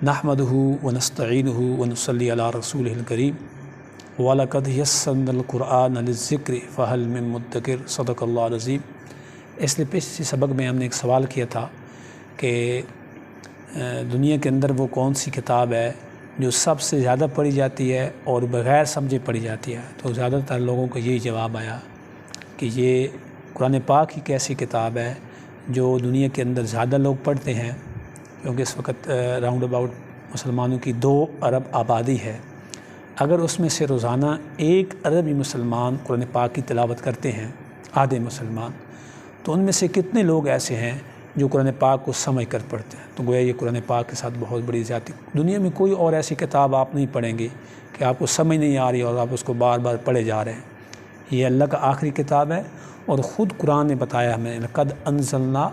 नहमदुहु व नस्तईनुहु व नुसल्ली अला रसूलिहिल करीम व लक़द यस्सरनल क़ुरआन लिज़्ज़िक्रि फ़हल मिन मुद्दकिर सदक़ल्लाहुल अज़ीम। इसलिए पिछले सबक में हमने एक सवाल किया था कि दुनिया के अंदर वो कौन सी किताब है जो सबसे ज़्यादा पढ़ी जाती है और बग़ैर समझे पढ़ी जाती है। तो ज़्यादातर लोगों को यही जवाब आया कि ये कुरान पाक ही कैसी किताब है जो दुनिया के अंदर ज़्यादा लोग पढ़ते हैं, क्योंकि इस वक्त राउंड अबाउट मुसलमानों की 2 अरब आबादी है। अगर उसमें से रोज़ाना 1 अरबी मुसलमान कुरान पाक की तिलावत करते हैं, आधे मुसलमान, तो उनमें से कितने लोग ऐसे हैं जो कुरान पाक को समझ कर पढ़ते हैं। तो गोया ये कुरान पाक के साथ बहुत बड़ी ज़्यादती। दुनिया में कोई और ऐसी किताब आप नहीं पढ़ेंगे कि आपको समझ नहीं आ रही और आप उसको बार बार पढ़े जा रहे हैं। ये अल्लाह का आखिरी किताब है और ख़ुद कुरान ने बताया हमें, लक़द अनज़लना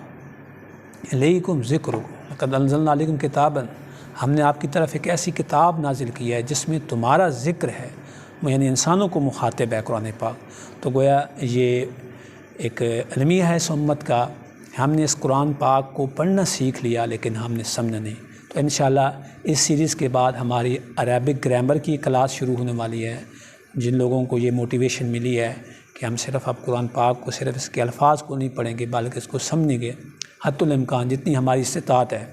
इलैकुम ज़िक्रुकुम लक़द अनज़लना अलैकुम किताबन, हमने आपकी तरफ एक ऐसी किताब नाजिल की है जिसमें तुम्हारा ज़िक्र है, यानी इंसानों को मुखातिब है कुरान पाक। तो गोया ये एक अलमिया है इस उम्मत का। हमने इस कुरान पाक को पढ़ना सीख लिया लेकिन हमने समझा नहीं। तो इंशाअल्लाह इस सीरीज़ के बाद हमारी अरबिक ग्रामर की क्लास शुरू होने वाली है। जिन लोगों को ये मोटिवेशन मिली है कि हम सिर्फ़ अब कुरान पाक को सिर्फ़ इसके अल्फाज को नहीं पढ़ेंगे बल्कि इसको समझेंगे हद्दुल इम्कान जितनी हमारी इस्तिताअत है।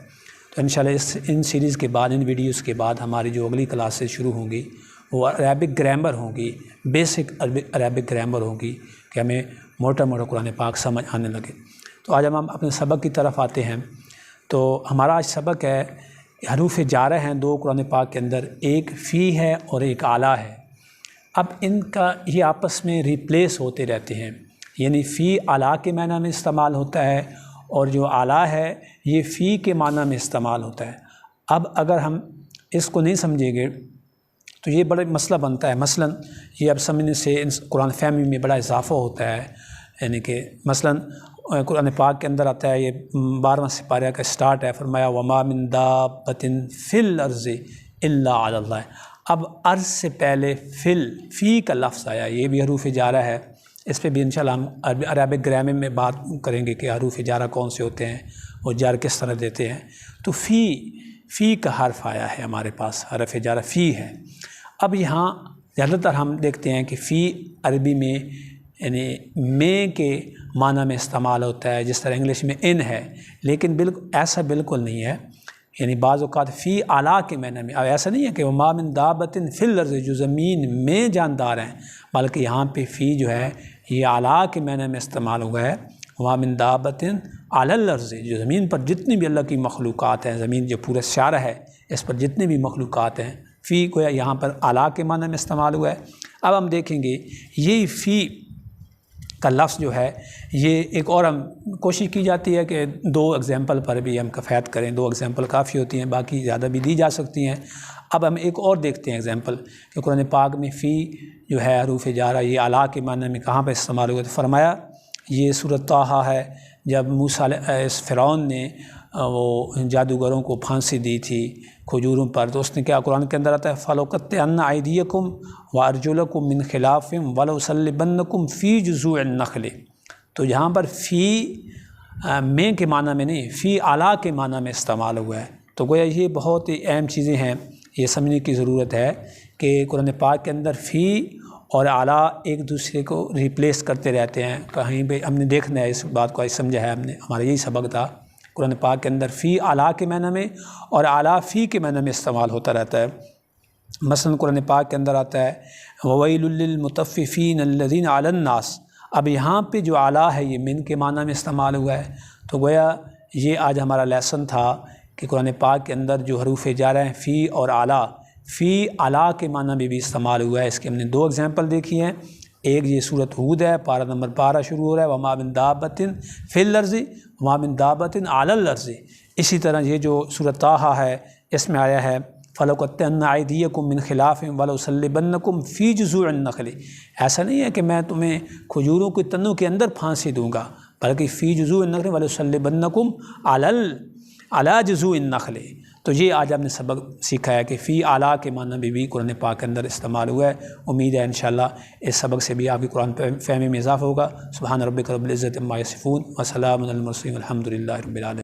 तो इंशाअल्लाह इन सीरीज़ के बाद, इन वीडियोज़ के बाद हमारी जो अगली क्लासेस शुरू होंगी वो अरबिक ग्रामर होंगी, बेसिक अरबिक ग्रामर होंगी कि हमें मोटा मोटा कुरान पाक समझ आने लगे। तो आज हम अपने सबक की तरफ आते हैं। तो हमारा आज सबक है हरूफ जारा हैं 2 कुरान पाक के अंदर, एक फ़ी है और एक आला है। अब इनका ये आपस में रिप्लेस होते रहते हैं, यानी फ़ी आला के माना में इस्तेमाल होता है और जो आला है ये फ़ी के माना में इस्तेमाल होता है। अब अगर हम इसको नहीं समझेंगे तो ये बड़ा मसला बनता है। मसलन ये अब समझने से कुरान फ़हमी में बड़ा इजाफ़ा होता है, यानी कि मसलन कुरान पाक के अंदर आता है, ये 12वां सिपारा का स्टार्ट है, फरमाया वमा मिन दाब्बतिन फ़िल अर्ज़ि इल्ला अल्लाह। अब अर्ज़ से पहले फ़ी का लफ्ज़ आया, ये भी हरूफ जारा है। इस पर भी इंशाअल्लाह हम अरबिक ग्रामर में बात करेंगे कि हरूफ जारा कौन से होते हैं और जार किस तरह देते हैं। तो फ़ी का हर्फ आया है हमारे पास, हरफ जारा फ़ी है। अब यहाँ ज़्यादातर हम देखते हैं कि फ़ी अरबी में यानी में के माना में इस्तेमाल होता है, जिस तरह इंग्लिश में इन है, लेकिन बिल्कुल ऐसा बिल्कुल नहीं है। यानी बाज़ औक़ात फ़ी आला के माना में, अब ऐसा नहीं है कि वमा मिन दाब्बतिन फ़िल अर्ज़ि जो ज़मीन में जानदार हैं, बल्कि यहाँ पे फ़ी जो है ये आला के माना में इस्तेमाल हुआ है। वमा मिन दाब्बतिन अलल अर्ज़ि, जो ज़मीन पर जितनी भी अल्लाह की मखलूक़ात हैं, ज़मीन जो पूरा शारा है इस पर जितने भी मखलूक़ात हैं, फ़ी को यहाँ पर आला के माना में इस्तेमाल हुआ है। अब हम देखेंगे यही फ़ी का लफ्ज़ जो है ये एक और हम कोशिश की जाती है कि 2 एग्ज़ाम्पल पर भी हम कफ़ायत करें। 2 एग्ज़ाम्पल काफ़ी होती हैं, बाकी ज़्यादा भी दी जा सकती हैं। अब हम एक और देखते हैं एग्ज़ाम्पल कि कुरान पाक में फ़ी जो है हरूफ जारा ये आला के माने में कहाँ पर इस्तेमाल हुआ। तो फरमाया ये सूरत ताहा है, जब मूसा इस फ़िरौन ने वो जादूगरों को फांसी दी थी खजूरों पर, तो उसने क्या, कुरान के अंदर आता है फ़लौक़त्तअन्ना अयदियकुम व अर्जुलकुम मिन ख़िलाफ़िम वलउसल्लिबन्नकुम फ़ी जुज़ूഇन नख़्ल। तो यहाँ पर फ़ी में के माना में नहीं, फ़ी आला के माना में इस्तेमाल हुआ है। तो गोया ये बहुत ही अहम चीज़ें हैं, ये समझने की ज़रूरत है कि कुरान पाक के अंदर फ़ी और आला एक दूसरे को रिप्लेस करते रहते हैं। कहीं भी हमने देखना है, इस बात को आज समझा है हमने, हमारा यही सबक था। कुरान पाक के अंदर फ़ी आला के माना में और आला फ़ी के माना में इस्तेमाल होता रहता है। मसलन कुरान पाक के अंदर आता है ववैलुल लिल मुतफ़्फ़िफ़ीन अल्लज़ीना अलन नास। अब यहाँ पे जो आला है ये मिन के माना में इस्तेमाल हुआ है। तो गोया ये आज हमारा लेसन था कि कुरान पाक के अंदर जो हरूफ जारा हैं फ़ी और आला, फ़ी आला के माना में भी इस्तेमाल हुआ है। इसके हमने 2 एग्ज़ाम्पल देखी हैं। एक ये सूरत हूद है, पारा नंबर 12 शुरू हो रहा है, वमा मिन दाब्बतिन फ़िल अर्ज़ि वमा मिन दाब्बतिन अलल अर्ज़ि। इसी तरह ये जो सूरत ताहा है इसमें आया है फ़लौक़त्तअन्ना अयदियकुम मिन ख़िलाफ़िम वलउसल्लिबन्नकुम फ़ी जुज़ूइन नख़्ल। ऐसा नहीं है कि मैं तुम्हें खजूरों के तनों के अंदर फांसी दूँगा, बल्कि फ़ी जुज़ूइन नख़्ल वलउसल्लिबन्नकुम अला जुज़ूइन नख़्ल। तो ये आज आपने सबक सीखा है कि फ़ी आला के माना भी कुरान पाक के अंदर इस्तेमाल हुआ है। उम्मीद है इंशाअल्लाह इस सबक से भी आपकी कुरान फ़हमी में इज़ाफ़ा होगा। सुब्हान रब्बिक रब्बिल इज़्ज़ति अम्मा यसिफ़ून व सलामुन अलल मुरसलीन वल्हम्दुलिल्लाहि रब्बिल आलमीन।